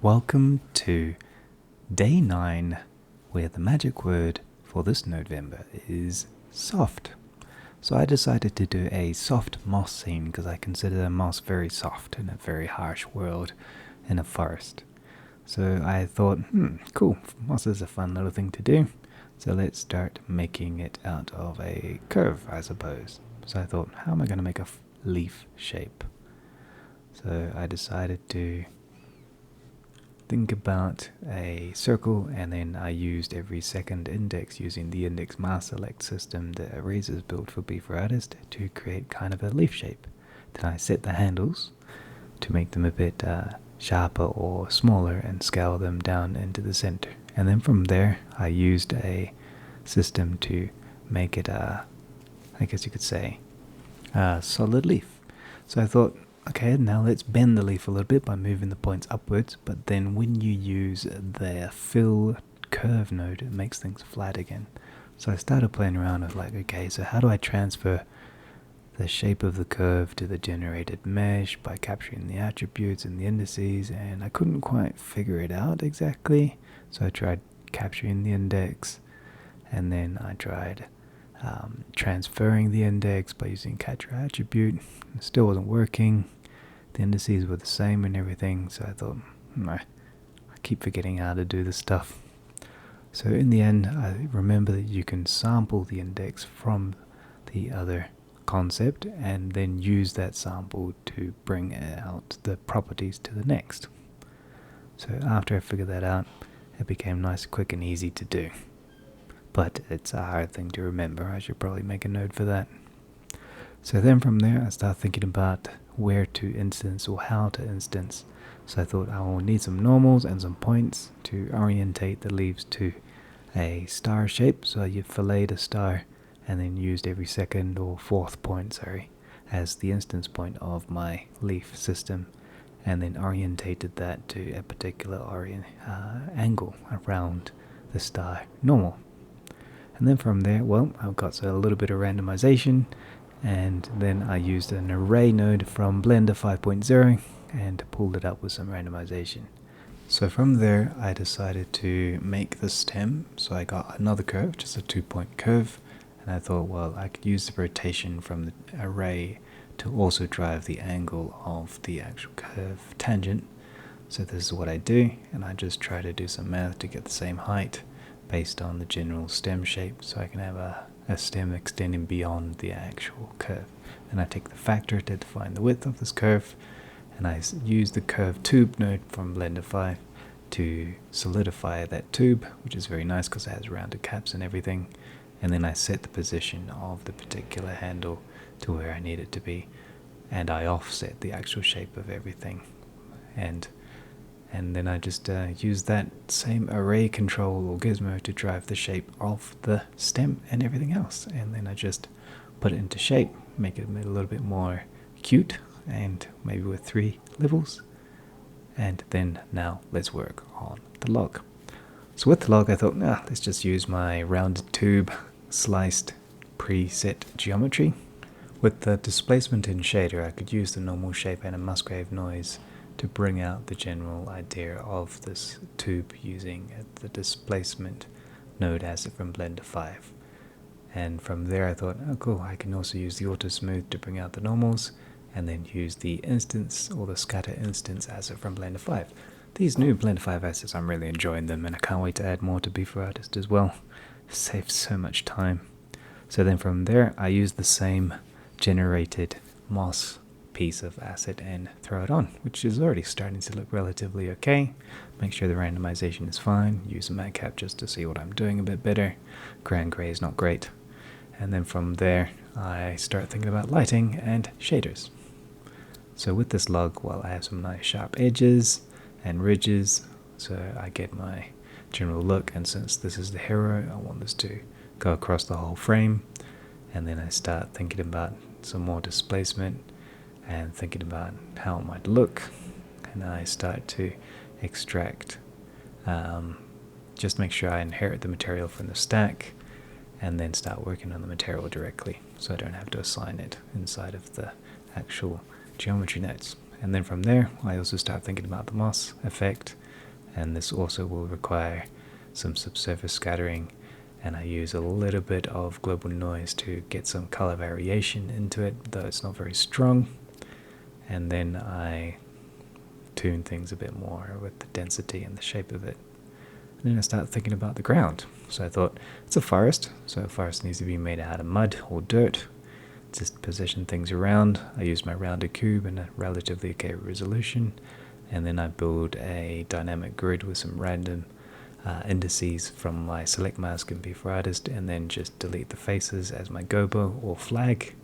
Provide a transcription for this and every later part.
Welcome to day 9, where the magic word for this Nodevember is soft. So I decided to do a soft moss scene because I consider the moss very soft in a very harsh world in a forest. So I thought, cool, moss is a fun little thing to do. So let's start making it out of a curve, I suppose. So I thought, how am I going to make a leaf shape? So I decided to think about a circle, and then I used every second index using the index mask select system that Erasers built for B4 Artist to create kind of a leaf shape. Then I set the handles to make them a bit sharper or smaller and scale them down into the center. And then from there I used a system to make it I guess you could say a solid leaf. So I thought, okay, now let's bend the leaf a little bit by moving the points upwards, but then when you use the fill curve node, it makes things flat again. So I started playing around with okay, so how do I transfer the shape of the curve to the generated mesh by capturing the attributes and the indices, and I couldn't quite figure it out exactly. So I tried capturing the index, and then I tried transferring the index by using capture attribute. It still wasn't working. The indices were the same and everything, so I thought, I keep forgetting how to do this stuff. So in the end, I remember that you can sample the index from the other concept and then use that sample to bring out the properties to the next. So after I figured that out, it became nice, quick and easy to do. But it's a hard thing to remember. I should probably make a note for that. So then from there I started thinking about where to instance or how to instance. So I thought I will need some normals and some points to orientate the leaves to a star shape. So you filleted a star and then used every second or fourth point, as the instance point of my leaf system, and then orientated that to a particular angle around the star normal. And then from there, I've got a little bit of randomization, and then I used an array node from Blender 5.0 and pulled it up with some randomization. So from there, I decided to make the stem. So I got another curve, just a 2-point curve, and I thought, I could use the rotation from the array to also drive the angle of the actual curve tangent. So this is what I do, and I just try to do some math to get the same height based on the general stem shape, so I can have a stem extending beyond the actual curve. And I take the factor to define the width of this curve, and I use the curve tube node from Blender 5 to solidify that tube, which is very nice because it has rounded caps and everything. And then I set the position of the particular handle to where I need it to be, and I offset the actual shape of everything. And then I just use that same array control or gizmo to drive the shape of the stem and everything else. And then I just put it into shape, make it a little bit more cute, and maybe with 3 levels. And then now let's work on the log. So with the log, I thought, let's just use my rounded tube sliced preset geometry. With the displacement in shader, I could use the normal shape and a Musgrave noise to bring out the general idea of this tube using the displacement node asset from Blender 5. And from there I thought, cool, I can also use the auto smooth to bring out the normals, and then use the instance or the scatter instance asset from Blender 5. These new Blender 5 assets, I'm really enjoying them, and I can't wait to add more to B4 Artist as well. It saves so much time. So then from there I use the same generated moss piece of asset and throw it on, which is already starting to look relatively okay. Make sure the randomization is fine. Use a matcap just to see what I'm doing a bit better. Grand gray is not great. And then from there I start thinking about lighting and shaders. So with this log, I have some nice sharp edges and ridges, so I get my general look. And since this is the hero, I want this to go across the whole frame. And then I start thinking about some more displacement and thinking about how it might look, and I start to extract, just make sure I inherit the material from the stack, and then start working on the material directly, so I don't have to assign it inside of the actual geometry nodes. And then from there I also start thinking about the moss effect and this also will require some subsurface scattering, and I use a little bit of global noise to get some color variation into it, though it's not very strong. And then I tune things a bit more with the density and the shape of it. And then I start thinking about the ground. So I thought, it's a forest, so a forest needs to be made out of mud or dirt. Just position things around. I use my rounded cube in a relatively okay resolution, and then I build a dynamic grid with some random indices from my select mask in B4Artist, and then just delete the faces as my gabor or flag,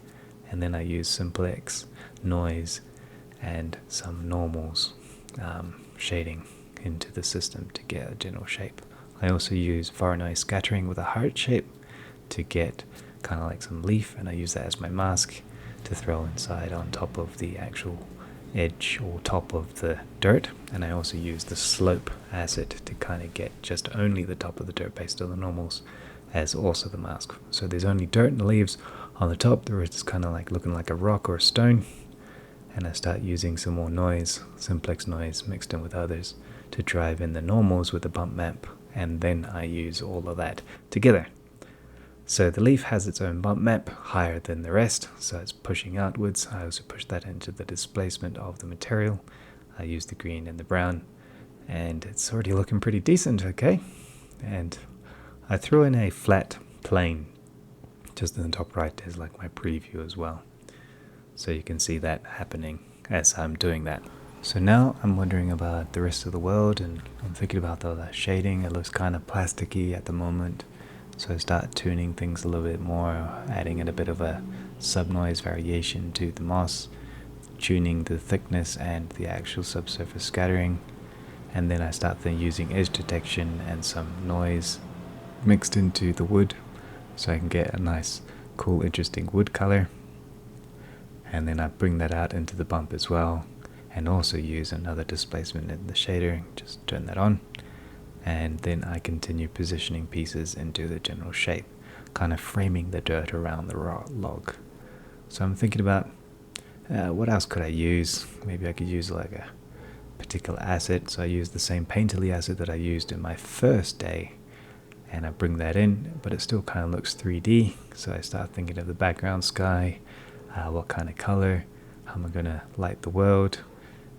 and then I use simplex, noise, and some normals shading into the system to get a general shape. I also use Voronoi scattering with a heart shape to get kind of like some leaf, and I use that as my mask to throw inside on top of the actual edge or top of the dirt. And I also use the slope asset to kind of get just only the top of the dirt based on the normals as also the mask. So there's only dirt and leaves on the top. The rest is kind of like looking like a rock or a stone. And I start using some more noise, simplex noise mixed in with others, to drive in the normals with the bump map, and then I use all of that together. So the leaf has its own bump map, higher than the rest, so it's pushing outwards. I also push that into the displacement of the material. I use the green and the brown, and it's already looking pretty decent, okay? And I threw in a flat plane just in the top right as like my preview as well. So you can see that happening as I'm doing that. So now I'm wondering about the rest of the world, and I'm thinking about all that shading. It looks kind of plasticky at the moment. So I start tuning things a little bit more, adding in a bit of a sub-noise variation to the moss, tuning the thickness and the actual subsurface scattering. And then I start then using edge detection and some noise mixed into the wood, so I can get a nice, cool, interesting wood color. And then I bring that out into the bump as well, and also use another displacement in the shader, just turn that on. And then I continue positioning pieces into the general shape, kind of framing the dirt around the log. So I'm thinking about what else could I use. Maybe I could use like a particular asset. So I use the same painterly asset that I used in my first day, and I bring that in, but it still kind of looks 3D. So I start thinking of the background sky, what kind of color, how am I going to light the world.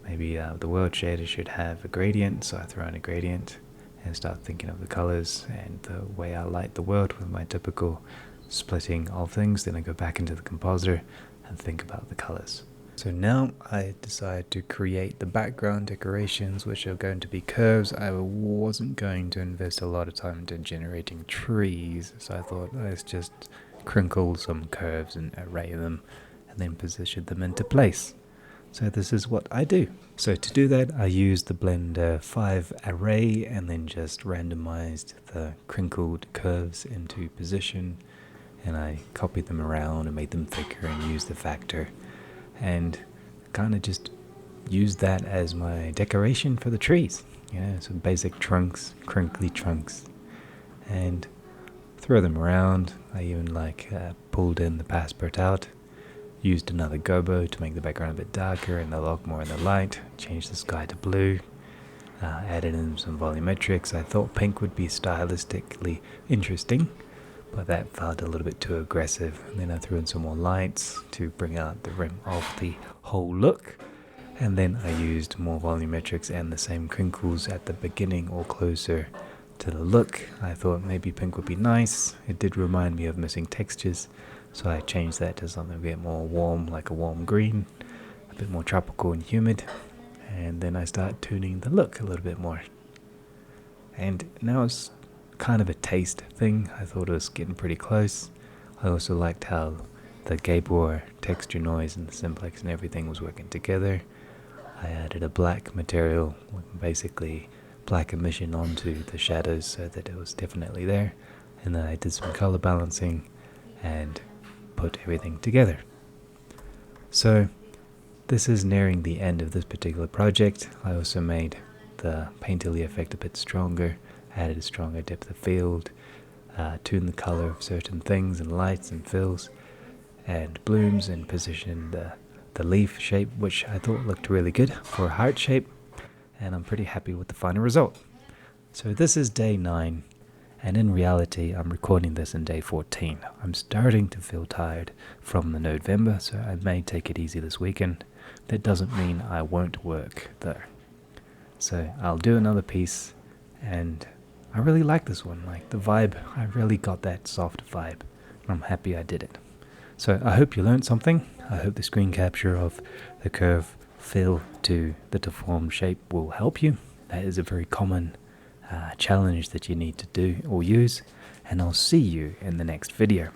Maybe the world shader should have a gradient, so I throw in a gradient and start thinking of the colors and the way I light the world with my typical splitting of things. Then I go back into the compositor and think about the colors. So now I decide to create the background decorations, which are going to be curves. I wasn't going to invest a lot of time into generating trees, so I thought let's just crinkle some curves and array them and then position them into place. So this is what I do. So to do that, I used the Blender 5 array and then just randomized the crinkled curves into position, and I copied them around and made them thicker and used the factor, and kind of just used that as my decoration for the trees. Some basic trunks, crinkly trunks, and throw them around. I even pulled in the passport out. Used another gobo to make the background a bit darker and the log more in the light. Changed the sky to blue. Added in some volumetrics. I thought pink would be stylistically interesting, but that felt a little bit too aggressive. And then I threw in some more lights to bring out the rim of the whole look. And then I used more volumetrics and the same crinkles at the beginning or closer to the look. I thought maybe pink would be nice. It did remind me of missing textures, so I changed that to something a bit more warm, like a warm green, a bit more tropical and humid. And then I start tuning the look a little bit more. And now it's kind of a taste thing. I thought it was getting pretty close. I also liked how the gabor texture noise and the simplex and everything was working together. I added a black material, basically black emission onto the shadows so that it was definitely there. And then I did some color balancing and put everything together. So this is nearing the end of this particular project. I also made the painterly effect a bit stronger, added a stronger depth of field, tuned the color of certain things and lights and fills and blooms, and positioned the leaf shape, which I thought looked really good for a heart shape. and I'm pretty happy with the final result. So this is day 9, and in reality I'm recording this in day 14. I'm starting to feel tired from the Nodevember, so I may take it easy this weekend. That doesn't mean I won't work though. So I'll do another piece, and I really like this one. Like the vibe, I really got that soft vibe. I'm happy I did it. So I hope you learned something. I hope the screen capture of the curve fill to the deformed shape will help you. That is a very common challenge that you need to do or use, and I'll see you in the next video.